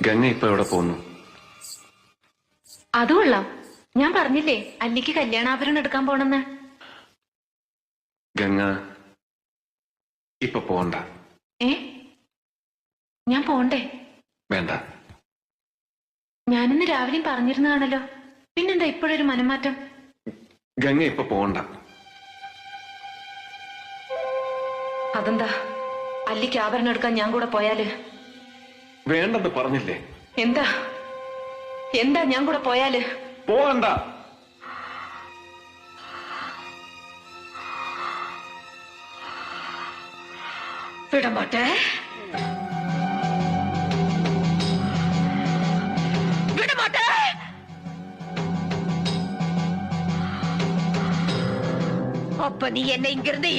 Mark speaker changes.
Speaker 1: ഗംഗ ഇപ്പൊ എവിടെ പോകുന്നു?
Speaker 2: അത് കൊള്ളാം. ഞാൻ പറഞ്ഞില്ലേ അല്ലിക്ക് കല്യാണാഭരണം എടുക്കാൻ പോണെന്ന്.
Speaker 1: ഗംഗ ഇപ്പൊ പോണ്ട.
Speaker 2: ഞാൻ പോണ്ടേ?
Speaker 1: വേണ്ട.
Speaker 2: ഞാനിന്ന് രാവിലെയും പറഞ്ഞിരുന്നതാണല്ലോ, പിന്നെന്താ ഇപ്പോഴൊരു മനംമാറ്റം?
Speaker 1: ഗംഗ ഇപ്പൊ പോണ്ട.
Speaker 2: അതെന്താ? അല്ലിക്ക് ആഭരണം എടുക്കാൻ ഞാൻ കൂടെ പോയാല്?
Speaker 1: വേണ്ടെന്ന് പറഞ്ഞില്ലേ?
Speaker 2: എന്താ എന്താ ഞാൻ കൂടെ പോയാല്?
Speaker 1: പോകണ്ട.
Speaker 2: വിടമാട്ടെ, വിടമാട്ടെ. அப்ப நீ என்ன இங்கிருந்து